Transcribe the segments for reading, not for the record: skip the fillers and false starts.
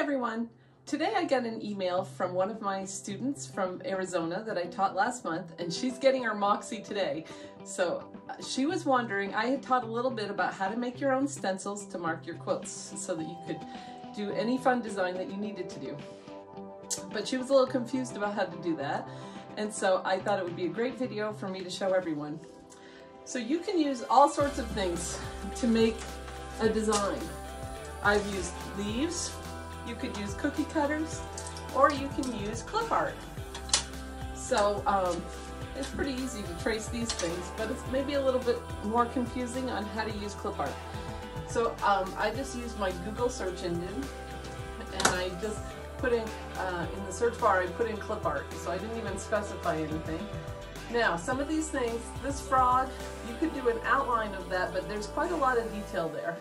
everyone. Today I got an email from one of my students from Arizona that I taught last month, and she's getting her Moxie today. So she was wondering, I had taught a little bit about how to make your own stencils to mark your quilts so that you could do any fun design that you needed to do. But she was a little confused about how to do that, and so I thought it would be a great video for me to show everyone. So you can use all sorts of things to make a design. I've used leaves, you could use cookie cutters, or you can use clip art. So it's pretty easy to trace these things, but it's maybe a little bit more confusing on how to use clip art. So I just used my Google search engine, and I just put in the search bar, I put in clip art, so I didn't even specify anything. Now, some of these things, this frog, you could do an outline of that, but there's quite a lot of detail there.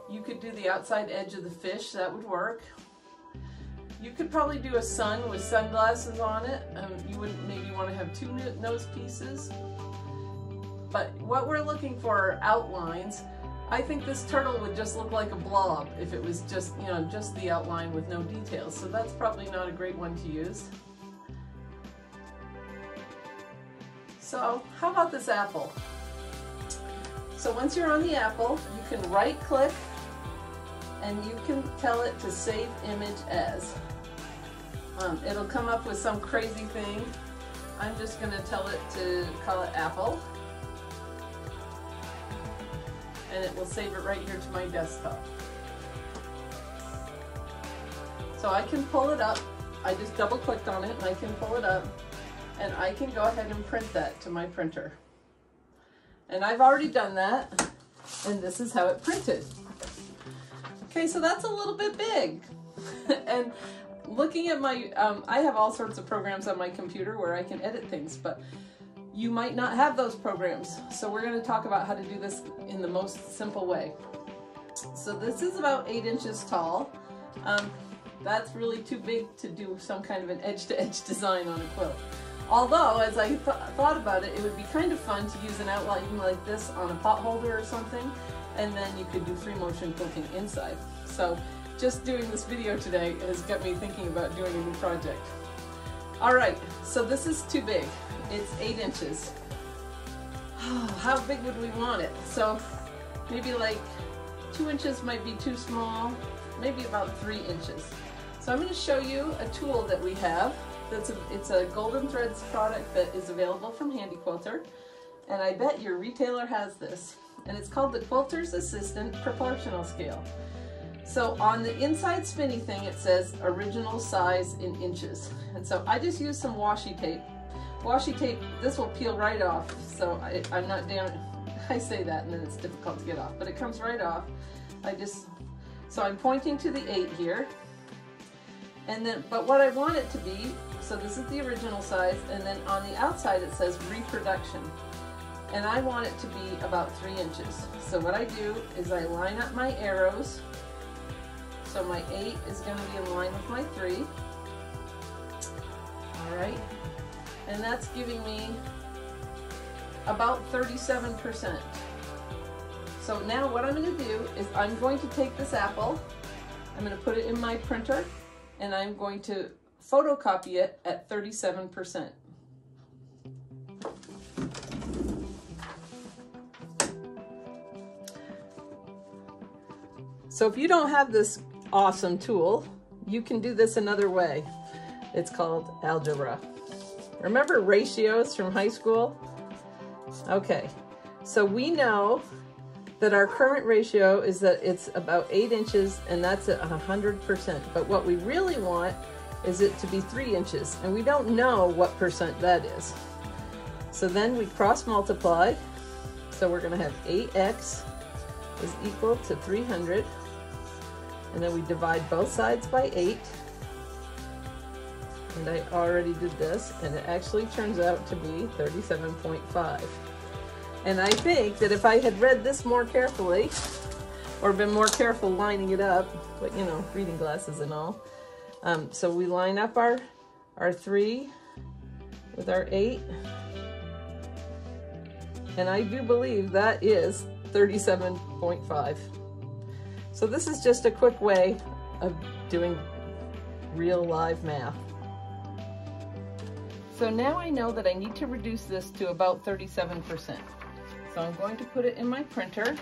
You could do the outside edge of the fish, that would work. You could probably do a sun with sunglasses on it. You would maybe want to have two nose pieces. But what we're looking for are outlines. I think this turtle would just look like a blob if it was just, you know, just the outline with no details. So that's probably not a great one to use. So how about this apple? So once you're on the apple, you can right click and you can tell it to save image as. It'll come up with some crazy thing. I'm just going to tell it to call it apple. And it will save it right here to my desktop. So I can pull it up. I just double clicked on it and I can pull it up. And I can go ahead and print that to my printer. And I've already done that. And this is how it printed. Okay, so that's a little bit big. And looking at my, I have all sorts of programs on my computer where I can edit things, but you might not have those programs. So we're going to talk about how to do this in the most simple way. So this is about 8 inches tall. That's really too big to do some kind of an edge-to-edge design on a quilt. Although, as I thought about it, it would be kind of fun to use an outline like this on a pot holder or something, and then you could do free motion quilting inside. So just doing this video today has got me thinking about doing a new project. Alright, so this is too big. It's 8 inches. Oh, how big would we want it? So maybe like 2 inches might be too small, maybe about 3 inches. So I'm going to show you a tool that we have. It's a Golden Threads product that is available from Handy Quilter, and I bet your retailer has this. And it's called the Quilter's Assistant Proportional Scale. So on the inside spinny thing it says original size in inches. And so I just used some washi tape. Washi tape, this will peel right off, so I'm not down. I say that and then it's difficult to get off, but it comes right off. So I'm pointing to the 8 here. And then, but what I want it to be, so this is the original size, and then on the outside it says reproduction. And I want it to be about 3 inches. So what I do is I line up my arrows. So my 8 is going to be in line with my 3. All right. And that's giving me about 37%. So now what I'm going to do is I'm going to take this apple, I'm going to put it in my printer, and I'm going to photocopy it at 37%. So if you don't have this awesome tool, you can do this another way. It's called Algebra. Remember ratios from high school? Okay, so we know that our current ratio is that it's about 8 inches, and that's at 100%. But what we really want is it to be 3 inches, and we don't know what percent that is. So then we cross multiply. So we're going to have 8x is equal to 300. And then we divide both sides by 8. And I already did this, and it actually turns out to be 37.5. And I think that if I had read this more carefully, or been more careful lining it up, but you know, reading glasses and all. So we line up our 3 with our 8. And I do believe that is 37.5. So this is just a quick way of doing real live math. So now I know that I need to reduce this to about 37%. So I'm going to put it in my printer,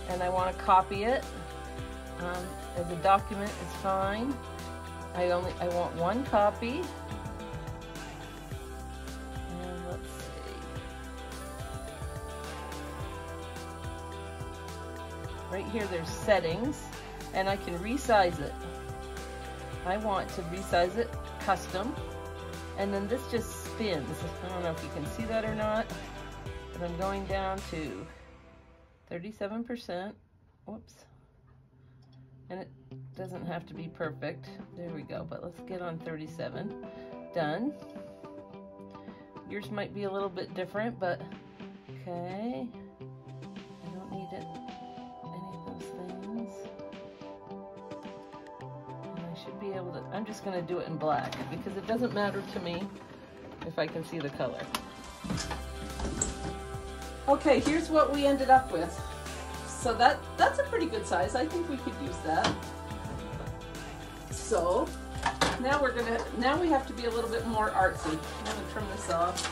and I want to copy it. As a document is fine. I want one copy. And let's see. Right here there's settings, and I can resize it. I want to resize it custom. And then this just spins. I don't know if you can see that or not, but I'm going down to 37%. Whoops. And it doesn't have to be perfect. There we go, but let's get on 37. Done. Yours might be a little bit different, but okay. I don't need it, any of those things. Should be able to, I'm just going to do it in black because it doesn't matter to me if I can see the color. Okay, here's what we ended up with. So that's a pretty good size. I think we could use that. So now we have to be a little bit more artsy. I'm going to trim this off.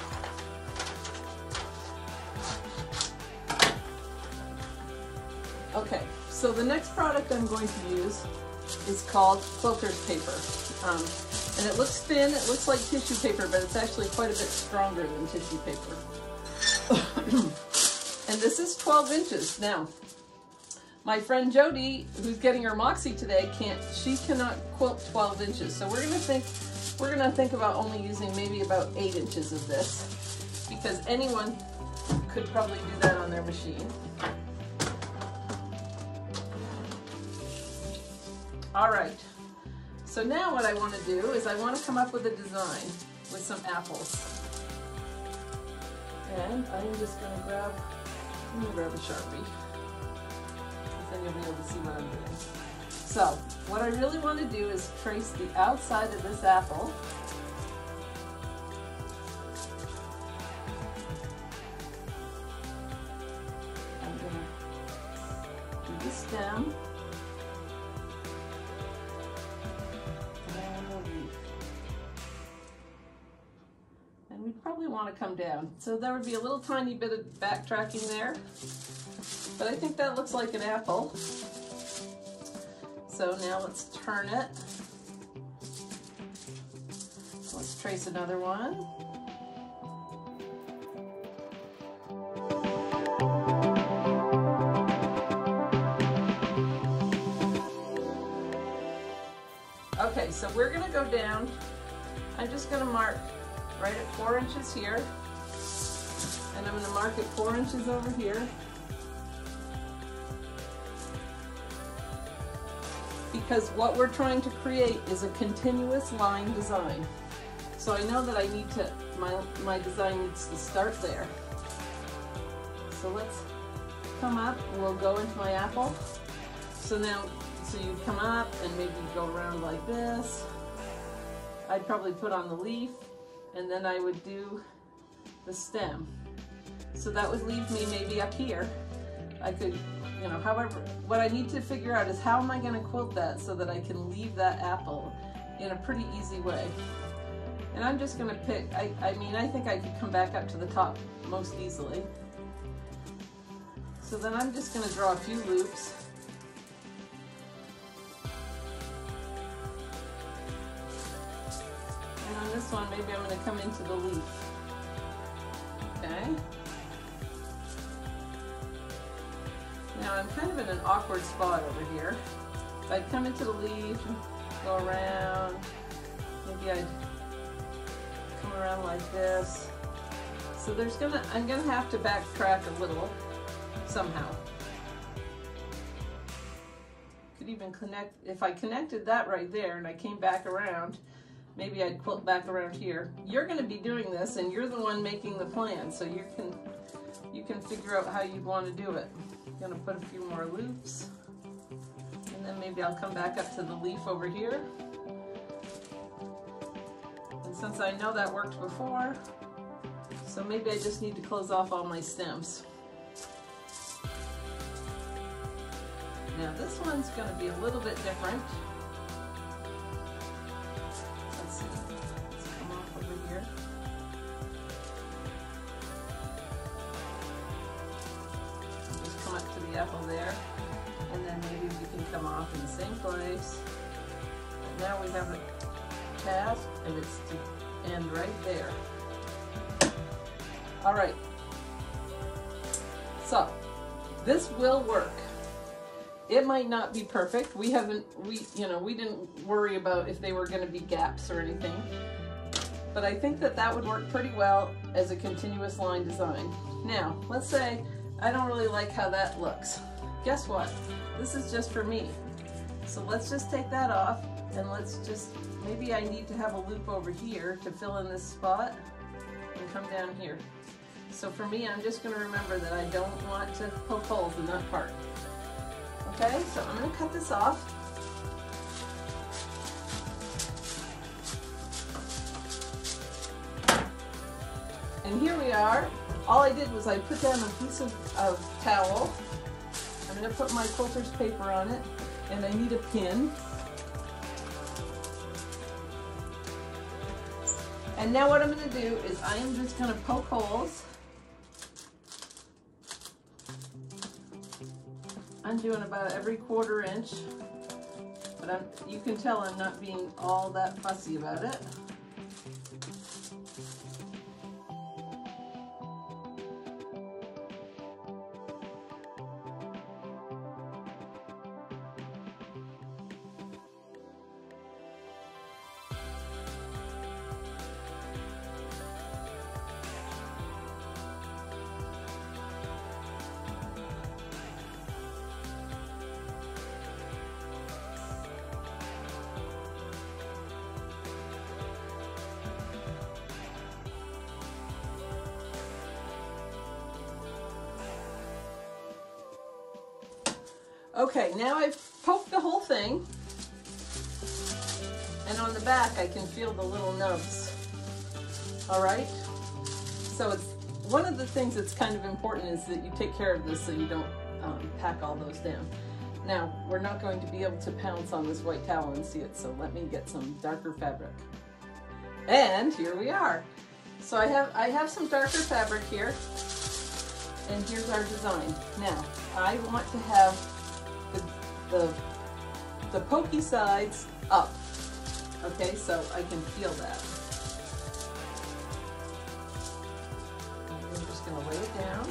Okay, so the next product I'm going to use is called Quilter's paper. And it looks thin, it looks like tissue paper, but it's actually quite a bit stronger than tissue paper. And this is 12 inches. Now, my friend Jody, who's getting her Moxie today, she cannot quilt 12 inches. So we're gonna think about only using maybe about 8 inches of this, because anyone could probably do that on their machine. All right, so now what I want to do is I want to come up with a design with some apples. And I'm just going to grab a Sharpie, because then you'll be able to see what I'm doing. So what I really want to do is trace the outside of this apple. I'm going to do the stem. We probably want to come down. So there would be a little tiny bit of backtracking there, but I think that looks like an apple. So now let's turn it. Let's trace another one. Okay, so we're going to go down. I'm just going to mark right at 4 inches here, and I'm going to mark at 4 inches over here, because what we're trying to create is a continuous line design. So I know that I need to, my design needs to start there. So let's come up, and we'll go into my apple. So you come up and maybe go around like this. I'd probably put on the leaf, and then I would do the stem. So that would leave me maybe up here. I could, however, what I need to figure out is how am I going to quilt that so that I can leave that apple in a pretty easy way. And I'm just going to pick, I think I could come back up to the top most easily. So then I'm just going to draw a few loops. And on this one, maybe I'm going to come into the leaf. Okay. Now I'm kind of in an awkward spot over here. If I'd come into the leaf, go around, maybe I'd come around like this. So I'm gonna have to backtrack a little somehow. Could even connect, if I connected that right there and I came back around, maybe I'd quilt back around here. You're going to be doing this, and you're the one making the plan, so you can figure out how you'd want to do it. I'm going to put a few more loops, and then maybe I'll come back up to the leaf over here. And since I know that worked before, so maybe I just need to close off all my stems. Now this one's going to be a little bit different. here. Just come up to the apple there, and then maybe we can come off in the same place. And now we have a cast, and it's to end right there. All right. So this will work. It might not be perfect. We didn't worry about if they were going to be gaps or anything. But I think that that would work pretty well as a continuous line design. Now, let's say I don't really like how that looks. Guess what? This is just for me. So let's just take that off, and let's just, maybe I need to have a loop over here to fill in this spot and come down here. So for me, I'm just going to remember that I don't want to poke holes in that part. Okay, so I'm going to cut this off. And here we are. All I did was I put down a piece of towel. I'm going to put my quilter's paper on it, and I need a pin. And now what I'm going to do is I am just going to poke holes. I'm doing about every 1/4 inch, but you can tell I'm not being all that fussy about it. Okay, now I've poked the whole thing, and on the back I can feel the little nubs. All right, so it's one of the things that's kind of important is that you take care of this so you don't pack all those down. Now, we're not going to be able to pounce on this white towel and see it, so let me get some darker fabric. And here we are. So I have some darker fabric here, and here's our design. Now, I want to have the pokey sides up. Okay, so I can feel that. And we're just going to lay it down,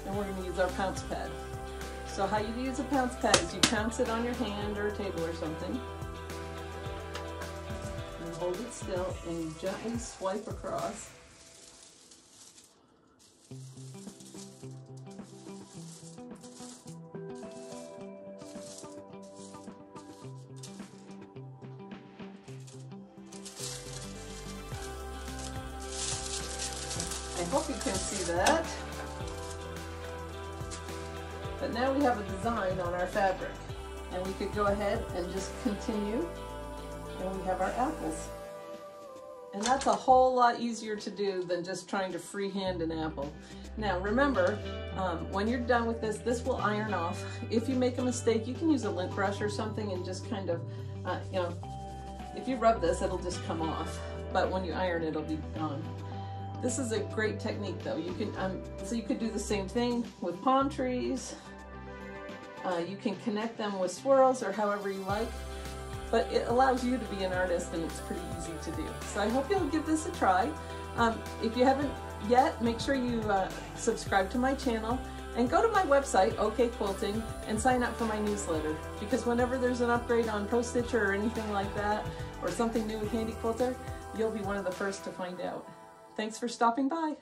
and we're going to use our pounce pad. So how you use a pounce pad is you pounce it on your hand or a table or something. You hold it still and you gently swipe across. I hope you can see that. But now we have a design on our fabric, and we could go ahead and just continue, and we have our apples. And that's a whole lot easier to do than just trying to freehand an apple. Now remember, when you're done with this, this will iron off. If you make a mistake, you can use a lint brush or something and just kind of, if you rub this, it'll just come off. But when you iron, it'll be gone. This is a great technique though. You can, so you could do the same thing with palm trees. You can connect them with swirls or however you like, but it allows you to be an artist and it's pretty easy to do. So I hope you'll give this a try. If you haven't yet, make sure you subscribe to my channel and go to my website, OK Quilting, and sign up for my newsletter, because whenever there's an upgrade on Pro Stitcher or anything like that, or something new with Handy Quilter, you'll be one of the first to find out. Thanks for stopping by.